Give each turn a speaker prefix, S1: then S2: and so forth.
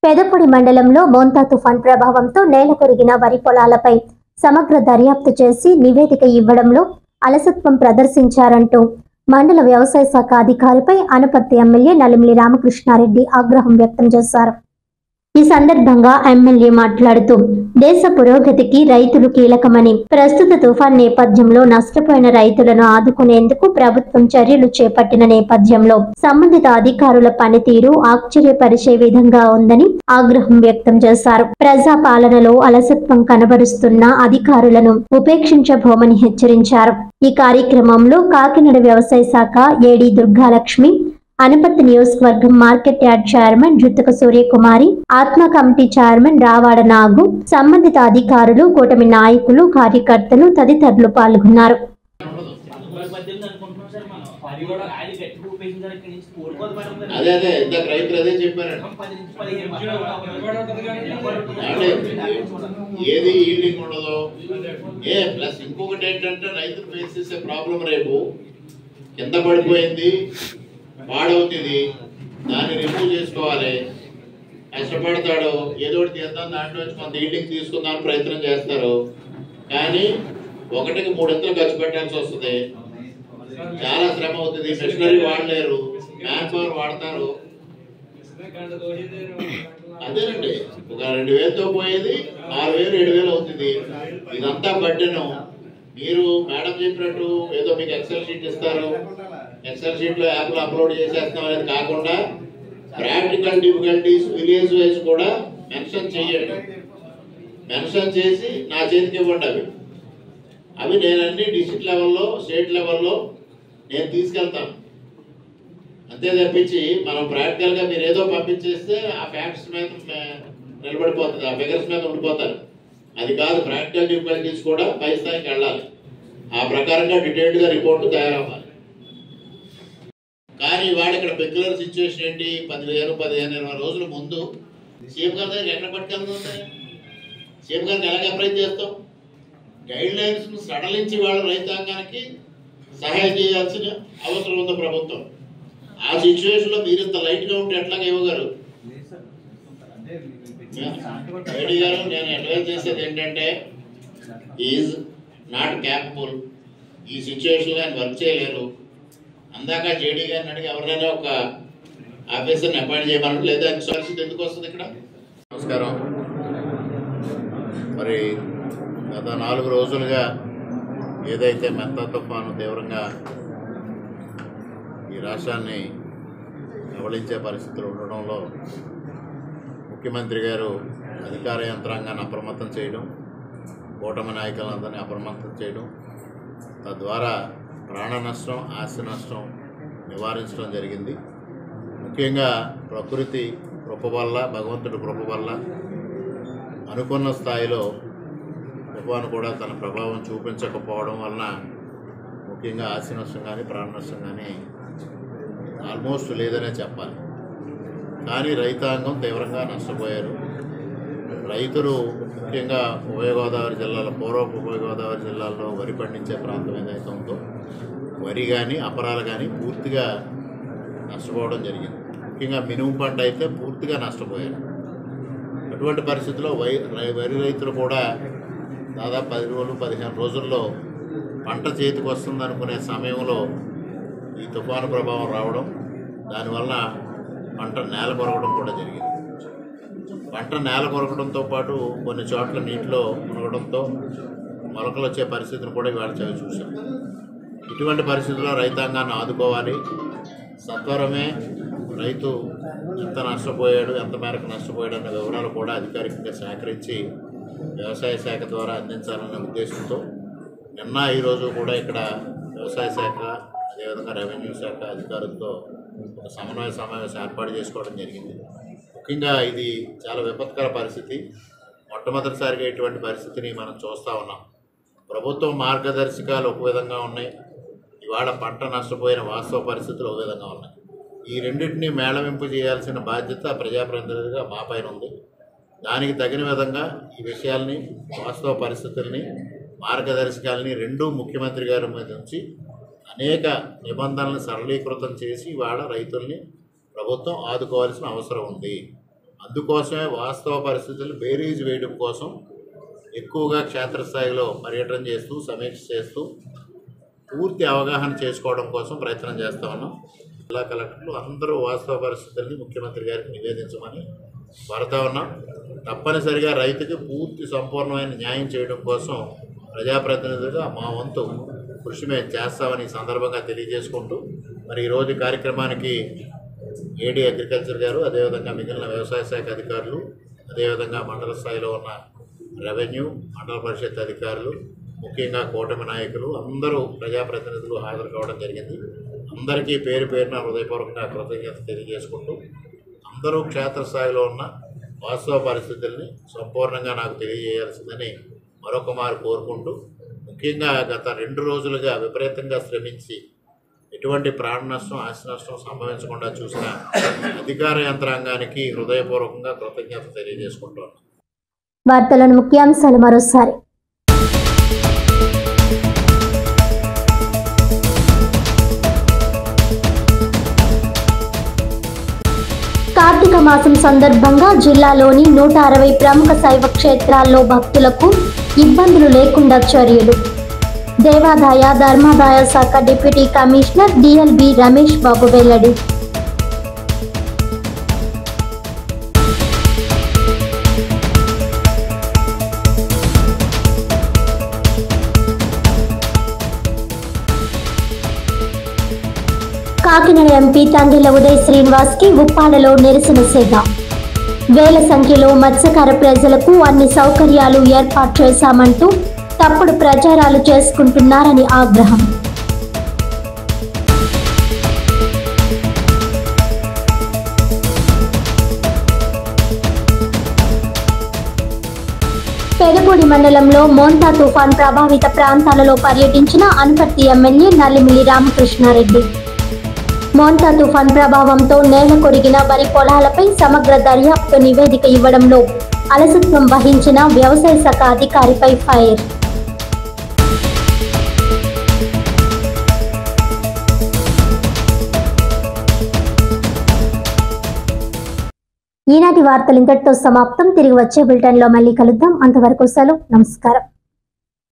S1: పెదపొడి మండలంలో మోంతా తుఫాన్ ప్రభావంతో నేల కొరిగిన వరి పొలాలపై సమగ్ర దర్యాప్తు చేసి నివేదిక ఇవ్వడంలో అలసత్వం ప్రదర్శించారంటూ మండల వ్యవసాయ శాఖ అధికారిపై అనపర్తి ఎమ్మెల్యే నలిమిలి రామకృష్ణారెడ్డి ఆగ్రహం వ్యక్తం చేశారు. ఈ సందర్భంగా ఎమ్మెల్యే మాట్లాడుతూ దేశ పురోగతికి రైతులు కీలకమని, ప్రస్తుత తుఫాన్ నేపథ్యంలో నష్టపోయిన రైతులను ఆదుకునేందుకు ప్రభుత్వం చర్యలు చేపట్టిన నేపథ్యంలో సంబంధిత అధికారుల పనితీరు ఆశ్చర్యపరిచే విధంగా ఉందని ఆగ్రహం వ్యక్తం చేశారు. ప్రజా పాలనలో అలసత్వం కనబరుస్తున్న అధికారులను ఉపేక్షించబోమని హెచ్చరించారు. ఈ కార్యక్రమంలో కాకినాడ వ్యవసాయ శాఖ ఏడీ దుర్గాలక్ష్మి, అనపర్తి నియోజకవర్గం market yard chairman Juttuka Suryakumari, ఆత్మ కమిటీ చైర్మన్ రావాడ నాగు, సంబంధిత అధికారులు, కూటమి నాయకులు, కార్యకర్తలు తదితరులు పాల్గొన్నారు.
S2: ఇంకొకటి ఏంటంటే రైతులు ఫేస్ చేసే ప్రాబ్లం రేపు కింద పడిపోయింది, పాడవుతుంది, దాన్ని రిమూవ్ చేసుకోవాలి. కష్టపడతాడు, ఏదో ఒకటి చేద్దాం, దాంట్లో కొంత ఈల్డింగ్ తీసుకుందామని ప్రయత్నం చేస్తారు. కానీ ఒకటికి 3 ఇంతలు ఖర్చు పెట్టాల్సి వస్తుంది. చాలా శ్రమ అవుతుంది. మిషనరీ వాడలేరు, మ్యాన్ పవర్ వాడతారు. అదేనండి, ఒక 2000తో పోయేది 6000 7000 అవుతుంది. ఇదంతా బడ్డెను. మీరు మేడం చెప్పినట్టు ఏదో మీకు ఎక్సెల్ షీట్ ఇస్తారు, ఎక్సెల్ షీట్ లో యాప్లో అప్లోడ్ చేసేస్తాం అనేది కాకుండా ప్రాక్టికల్ డిఫికల్టీస్ విలేజ్ వైజ్ కూడా మెన్షన్ చేయండి. మెన్షన్ చేసి నా చేతికి ఇవ్వండి. అవి నేను అన్ని డిస్ట్రిక్ట్ లెవెల్లో, స్టేట్ లెవెల్లో నేను తీసుకెళ్తాను. అంతే తప్పించి మనం ప్రాక్టికల్ గా మీరు ఏదో పంపించేస్తే ఆ ఫ్యాక్ట్స్ మీద నిలబడిపోతుంది, ఆ ఫిగర్స్ మీద ఉండిపోతారు. అది కాదు, ప్రాక్టికల్ డిఫికల్టీస్ కూడా పై స్థాయికి వెళ్ళాలి. ఆ ప్రకారంగా డీటెయిల్డ్ గా రిపోర్టు తయారవ్వాలి. కానీ వాడు ఇక్కడ పెక్యులర్ సిచ్యువేషన్ ఏంటి, 15-20 రోజుల ముందు సీఎం గారి దగ్గర ఎక్కడ పట్టుకెళ్తుంది? సీఎం గారికి ఎలాగ అప్లై చేస్తాం? గైడ్ లైన్స్ ను సడలించి వాళ్ళు రైతాంగానికి సహాయం చేయాల్సిన అవసరం ఉంది ప్రభుత్వం. ఆ సిచ్యువేషన్ లో మీరు ఇంత లైట్ గా ఉంటే ఎట్లాగా ఇవ్వగారు? రెడ్డి గారు, నేను అడ్వైజ్ చేసేది ఏంటంటే, ఈజ్ నాట్ క్యాపబుల్. ఈ సిచ్యువేషన్ లో ఆయన వర్క్ చేయలేరు. అందాక జేడీ గారిని అడిగి ఎవరైనా ఒక ఆఫీసర్ని అపాయింట్ చేయమన్నట్టు, లేదా పరిస్థితి ఎందుకు వస్తుంది ఇక్కడ? నమస్కారం. మరి గత 4 రోజులుగా ఏదైతే మోంతా తుఫాను తీవ్రంగా ఈ రాష్ట్రాన్ని కబళించే పరిస్థితులు ఉండడంలో ముఖ్యమంత్రి గారు అధికార యంత్రాంగాన్ని అప్రమత్తం చేయడం, కూటమి నాయకులందరినీ అప్రమత్తం చేయడం, తద్వారా ప్రాణ నష్టం, ఆస్తి నష్టం నివారించడం జరిగింది. ముఖ్యంగా ప్రకృతి కృప వల్ల, భగవంతుడి కృప వల్ల అనుకున్న స్థాయిలో తుఫాను కూడా తన ప్రభావం చూపించకపోవడం వలన ముఖ్యంగా ఆస్తి నష్టం కానీ ప్రాణ నష్టం కానీ ఆల్మోస్ట్ లేదనే చెప్పాలి. కానీ రైతాంగం తీవ్రంగా నష్టపోయారు. రైతులు ముఖ్యంగా ఉభయ గోదావరి జిల్లాలో, పూర్వపు ఉభయ గోదావరి జిల్లాల్లో వరి పండించే ప్రాంతం ఏదైతే ఉందో వరి కానీ అపరాలు కానీ పూర్తిగా నష్టపోవడం జరిగింది. ముఖ్యంగా మినుము పంట అయితే పూర్తిగా నష్టపోయారు. అటువంటి పరిస్థితుల్లో వరి రైతులు కూడా దాదాపు 10 రోజులు 15 రోజుల్లో పంట చేతికి వస్తుంది అనుకునే సమయంలో ఈ తుఫాను ప్రభావం రావడం, దానివల్ల పంట నేల కొరగడం కూడా జరిగింది. పంట నేల కొరగడంతో పాటు కొన్ని చోట్ల నీటిలో మునగడంతో మొలకలు వచ్చే పరిస్థితిని కూడా ఇవాళ చూసాం. ఇటువంటి పరిస్థితుల్లో రైతాంగాన్ని ఆదుకోవాలి. సత్వరమే రైతు ఎంత నష్టపోయాడు, ఎంత మేరకు నష్టపోయాడు అన్న వివరాలు కూడా అధికారికంగా సేకరించి వ్యవసాయ శాఖ ద్వారా అందించాలనే ఉద్దేశంతో నిన్న ఈరోజు కూడా ఇక్కడ వ్యవసాయ శాఖ, అదేవిధంగా రెవెన్యూ శాఖ అధికారులతో ఒక సమన్వయ సమావేశం ఏర్పాటు చేసుకోవడం జరిగింది. ముఖ్యంగా ఇది చాలా విపత్కర పరిస్థితి. మొట్టమొదటిసారిగా ఇటువంటి పరిస్థితిని మనం చూస్తూ ఉన్నాం. ప్రభుత్వం మార్గదర్శకాలు ఒక విధంగా ఉన్నాయి, ఇవాళ పంట నష్టపోయిన వాస్తవ పరిస్థితులు ఒక విధంగా ఉన్నాయి. ఈ రెండింటినీ మేళవింపు చేయాల్సిన బాధ్యత ప్రజాప్రతినిధిగా మా పైన ఉంది. దానికి తగిన విధంగా ఈ విషయాల్ని, వాస్తవ పరిస్థితుల్ని, మార్గదర్శకాలని రెండూ ముఖ్యమంత్రి గారి మీద ఉంచి అనేక నిబంధనలను సరళీకృతం చేసి ఇవాళ రైతుల్ని ప్రభుత్వం ఆదుకోవాల్సిన అవసరం ఉంది. అందుకోసమే వాస్తవ పరిస్థితులు బేరీజ్ వేయడం కోసం ఎక్కువగా క్షేత్రస్థాయిలో పర్యటన చేస్తూ సమీక్ష చేస్తూ పూర్తి అవగాహన చేసుకోవడం కోసం ప్రయత్నం చేస్తూ ఉన్నాం. జిల్లా కలెక్టర్లు అందరూ వాస్తవ పరిస్థితుల్ని ముఖ్యమంత్రి గారికి నివేదించమని కోరుతా ఉన్నాం. తప్పనిసరిగా రైతుకి పూర్తి సంపూర్ణమైన న్యాయం చేయడం కోసం ప్రజాప్రతినిధులుగా మా వంతు కృషి మేము చేస్తామని ఈ సందర్భంగా తెలియజేసుకుంటూ మరి ఈరోజు కార్యక్రమానికి ఏడీ అగ్రికల్చర్ గారు, అదేవిధంగా మిగిలిన వ్యవసాయ శాఖ అధికారులు, అదేవిధంగా మండల స్థాయిలో ఉన్న రెవెన్యూ, మండల పరిషత్ అధికారులు, ముఖ్యంగా కూటమి నాయకులు అందరూ ప్రజాప్రతినిధులు హాజరు కావడం జరిగింది. అందరికీ పేరు పేరున హృదయపూర్వకంగా కృతజ్ఞత తెలియజేసుకుంటూ అందరూ క్షేత్రస్థాయిలో ఉన్న వాస్తవ పరిస్థితుల్ని సంపూర్ణంగా నాకు తెలియజేయాల్సిందని మరొక మారు కోరుకుంటూ, ముఖ్యంగా గత 2 రోజులుగా విపరీతంగా శ్రమించి ఎటువంటి ప్రాణ నష్టం, ఆస్తి నష్టం సంభవించకుండా చూసిన అధికార యంత్రాంగానికి హృదయపూర్వకంగా కృతజ్ఞత తెలియజేసుకుంటున్నాను.
S1: వార్తలను ముఖ్యాంశాలు మరోసారి. కార్తీక మాసం సందర్భంగా జిల్లాలోని 160 ప్రముఖ శైవ క్షేత్రాల్లో భక్తులకు ఇబ్బందులు లేకుండా చర్యలు. దేవాదాయ ధర్మాదాయ శాఖ deputy commissioner DLB Ramesh Babu వెల్లడి. కాకినాడ ఎంపీ తంగెళ్ల ఉదయ్ శ్రీనివాస్ కి ఉప్పాడలో నిరసన సేవ. వేల సంఖ్యలో మత్స్యకార ప్రజలకు అన్ని సౌకర్యాలు ఏర్పాటు చేశామంటూ తప్పుడు ప్రచారాలు చేసుకుంటున్నారని ఆగ్రహం. పెదపూడి మండలంలో మోంతా తుఫాన్ ప్రభావిత ప్రాంతాలలో పర్యటించిన అనపర్తి ఎమ్మెల్యే నల్లిమిల్లి రామకృష్ణారెడ్డి. మోంతా తుఫాన్ ప్రభావంతో నేల కొరిగిన వరి పొలాలపై సమగ్ర దర్యాప్తు నివేదిక ఇవ్వడంలో అలసత్వం వహించిన వ్యవసాయ శాఖ అధికారిపై ఫైర్. ఈనాటి వార్తలు ఇంతటితో సమాప్తం. తిరిగి వచ్చే బులెటిన్లో మళ్ళీ కలుద్దాం. అంతవరకు సెలవు. నమస్కారం.